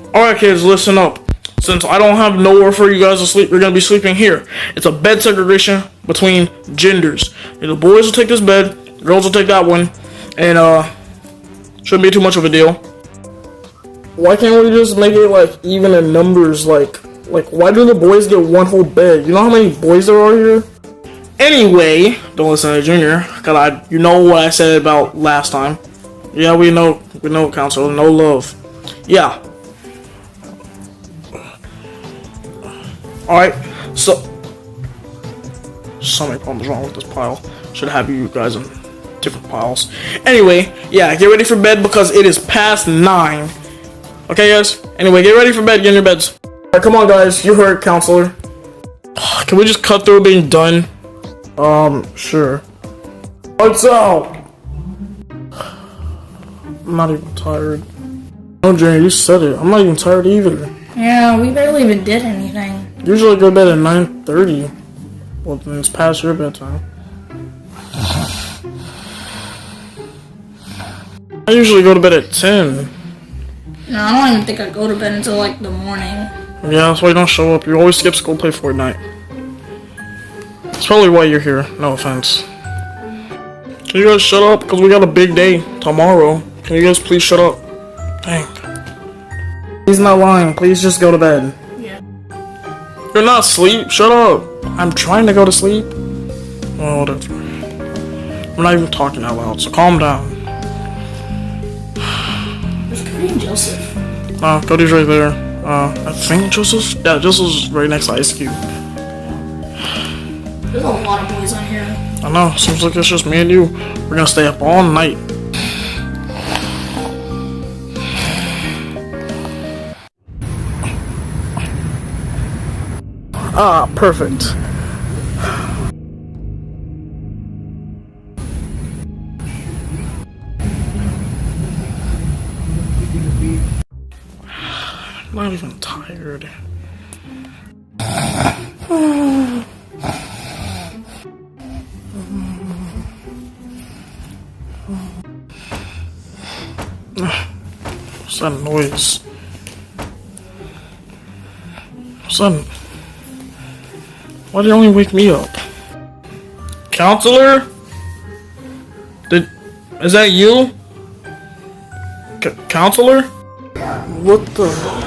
Alright kids, listen up. Since I don't have nowhere for you guys to sleep, you're gonna be sleeping here. It's a bed segregation between genders. The boys will take this bed, the girls will take that one, and shouldn't be too much of a deal. Why can't we just make it like even in numbers? Like why do the boys get one whole bed? You know how many boys there are here? Anyway, don't listen to Junior, cause you know what I said about last time. Yeah, we know, Counselor, no love. Yeah. Alright, so many problems wrong with this pile. Should have you guys in different piles. Anyway, yeah, get ready for bed because it is past 9. Okay, guys? Anyway, get ready for bed, get in your beds. Alright, come on, guys. You heard, Counselor. Can we just cut through being done? Sure. What's up? I'm not even tired. No, Junior, you said it. I'm not even tired either. Yeah, we barely even did anything. Usually I go to bed at 9:30. Well, then it's past your bedtime. I usually go to bed at 10. No, I don't even think I go to bed until like the morning. Yeah, that's why you don't show up. You always skip school, play Fortnite. That's probably why you're here. No offense. Can you guys shut up? Because we got a big day tomorrow. Can you guys please shut up? Dang. He's not lying. Please just go to bed. Yeah. You're not asleep. Shut up. I'm trying to go to sleep. Well, whatever. I'm not even talking out loud, so calm down. There's Cody and Joseph. Cody's right there. I think Joseph? Yeah, Joseph's right next to Ice Cube. There's a lot of boys on here. I know. Seems like it's just me and you. We're gonna stay up all night. Ah, perfect. I'm not even tired. What's that noise? What's that? Why did you only wake me up? Counselor? Is that you? Counselor? What the heck?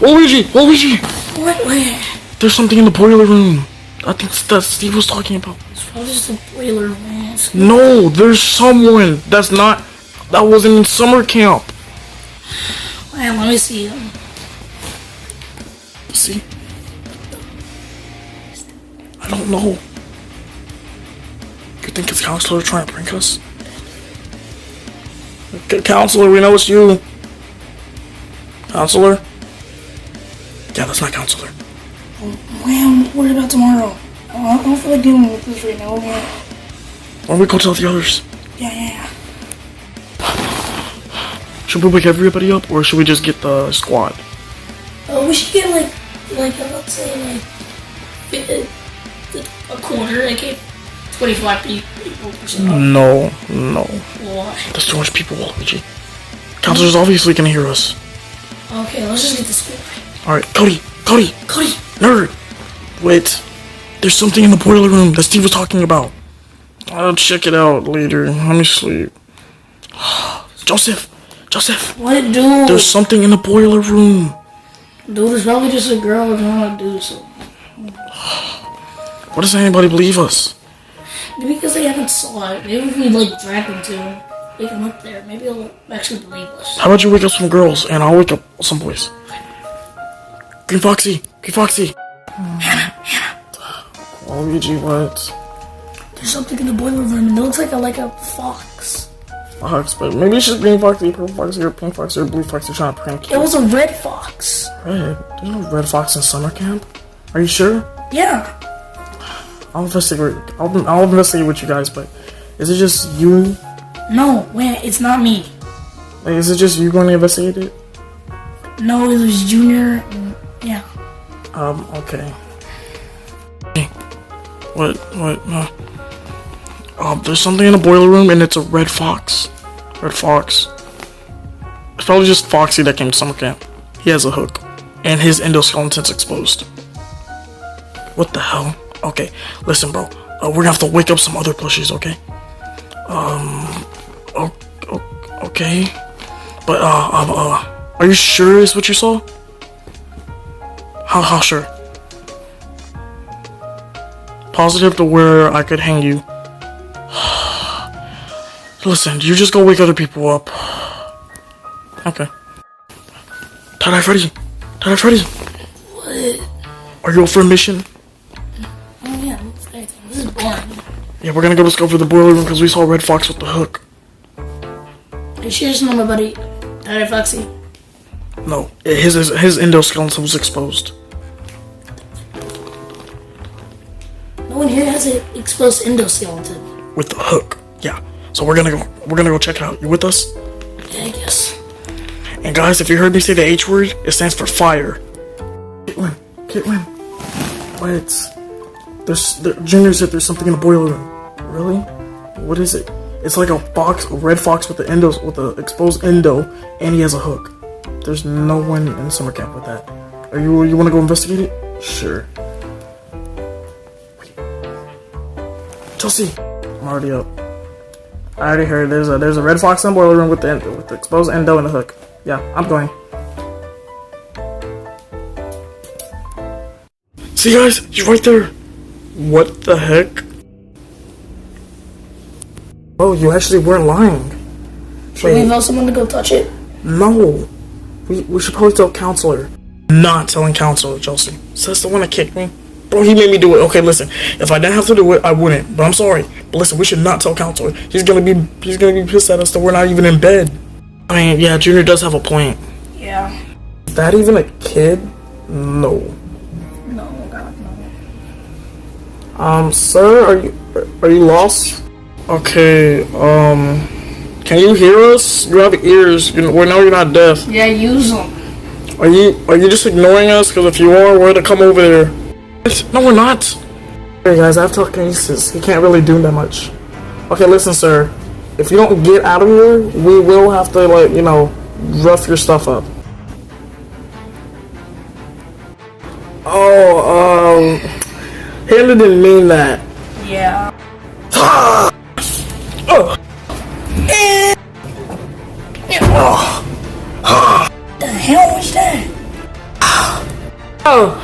Luigi! What? Where? There's something in the boiler room. I think that Steve was talking about. It's probably just a boiler room. No, there's someone that wasn't in summer camp. Wait, let me see him. See? I don't know. You think it's Counselor trying to prank us? Counselor, we know it's you. Counselor? Yeah, that's not Counselor. Man, what about tomorrow? I don't feel like dealing with this right now, man. Why don't we go tell the others? Yeah. Should we wake everybody up, or should we just get the squad? We should get let's say a quarter, like 25 people or something. No. Why? There's too much people, Luigi. Counselor's obviously gonna hear us. Okay, let's just get the squad. Alright, Cody! Nerd! Wait. There's something in the boiler room that Steve was talking about. I'll check it out later. Let me sleep. Joseph! What, dude? There's something in the boiler room. Dude, it's probably just a girl trying to do something. Why doesn't anybody believe us? Maybe because they haven't saw it. Maybe if we drag them to him, wake them up there, maybe they'll actually believe us. How about you wake up some girls and I'll wake up some boys? Green Foxy! Hannah! Luigi, what? There's something in the boiler room and it looks like a fox. Fox, but maybe it's just Green Foxy, Purple Foxy, or Pink Foxy, or Blue Foxy trying to prank you. It was a red fox. Red? There's no red fox in summer camp? Are you sure? Yeah. I'll investigate with you guys, but is it just you? No, wait, it's not me. Like, is it just you going to investigate it? No, it was Junior. Yeah. Okay. What? There's something in the boiler room and it's a red fox. Red fox. probably just Foxy that came to summer camp. He has a hook. And his endoskeleton's exposed. What the hell? Okay, listen, bro. We're gonna have to wake up some other plushies, okay? Okay. But, are you sure is what you saw? How sure? Positive to where I could hang you. Listen, you just go wake other people up. Okay. Tie-Dye Freddy! Tie-Dye Freddy! What? Are you up for a mission? Oh yeah, this is boring. Yeah, we're gonna go discover the boiler room because we saw Red Fox with the hook. Are you sure it's not my buddy, Tie-Dye Foxy? No, his endoskeleton was exposed. No one here has an exposed endoskeleton. With the hook. Yeah. So we're gonna go check it out. You with us? Yeah, I guess. And guys, if you heard me say the H word, it stands for fire. Caitlin. What? Junior said there's something in the boiler room. Really? What is it? It's like a red fox with the exposed endo, and he has a hook. There's no one in summer camp with that. You wanna go investigate it? Sure. Wait. Chelsea, I'm already up. I already heard there's a red fox in the boiler room with the exposed endo and the hook. Yeah, I'm going. See guys, he's right there. What the heck? Oh, you actually weren't lying. Should we invite someone to go touch it? No. We should probably tell Counselor. Not telling Counselor, Chelsea. So that's the one that kicked me. Bro, he made me do it. Okay, listen. If I didn't have to do it, I wouldn't. But I'm sorry. But listen, we should not tell Counselor. He's gonna be pissed at us that we're not even in bed. I mean, yeah, Junior does have a point. Yeah. Is that even a kid? No. No, God, no. Sir, are you lost? Okay, can you hear us? You have ears. We know you're not deaf. Yeah, use them. Are you just ignoring us? Because if you are, we're gonna come over there. No, we're not. Hey guys, I have telekinesis. He can't really do that much. Okay, listen, sir. If you don't get out of here, we will have to, like, you know, rough your stuff up. Oh, Hannah didn't mean that. Yeah. The hell was that? Oh.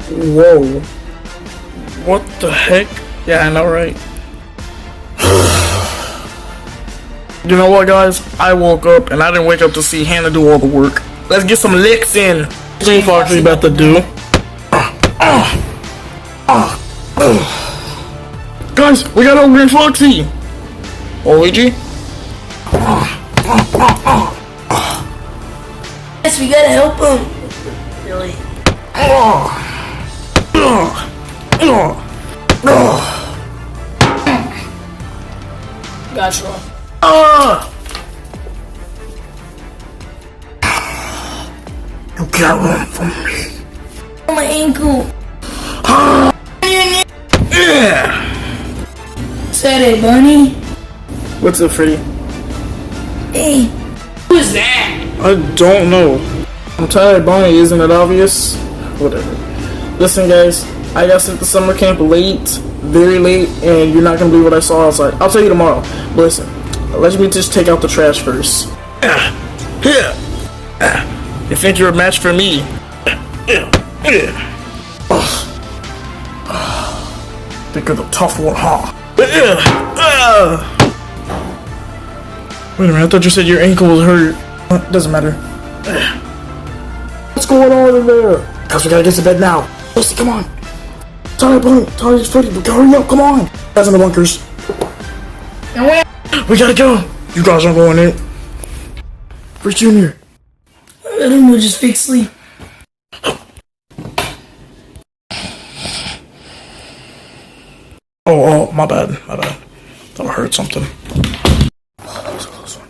Whoa. What the heck? Yeah, I know, right? You know what, guys? I woke up and I didn't wake up to see Hannah do all the work. Let's get some licks in. What are Foxy about to do? Guys, we got old Green Foxy. Oh, Luigi? Yes, we gotta help him. Really? Gotcha. You got one from me. Oh, my ankle. Said it, Bunny. What's up, Freddy? Hey. Who is that? I don't know. I'm tired, Bonnie. Isn't it obvious? Whatever. Listen, guys. I got sent to summer camp late, very late, and you're not gonna believe what I saw outside. I'll tell you tomorrow. But listen, let me just take out the trash first. You think you're a match for me? Think you're the tough one, huh? Wait a minute, I thought you said your ankle was hurt. Doesn't matter. What's going on in there? Guys, we gotta get to bed now. Lucy, come on. Sorry, Bunny. Sorry, it's Freddy. Hurry up, come on. Guys in the bunkers. We gotta go. You guys aren't going in. Where's Junior? I don't know, just fake sleep. Oh, my bad. Thought I heard something. Oh, that was a close one.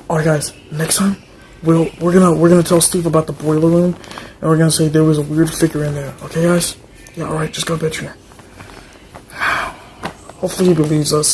Alright, guys, next time, we're gonna tell Steve about the boiler room, and we're gonna say there was a weird figure in there. Okay, guys? Yeah, all right. Just go to bed, Junior. Hopefully he believes us.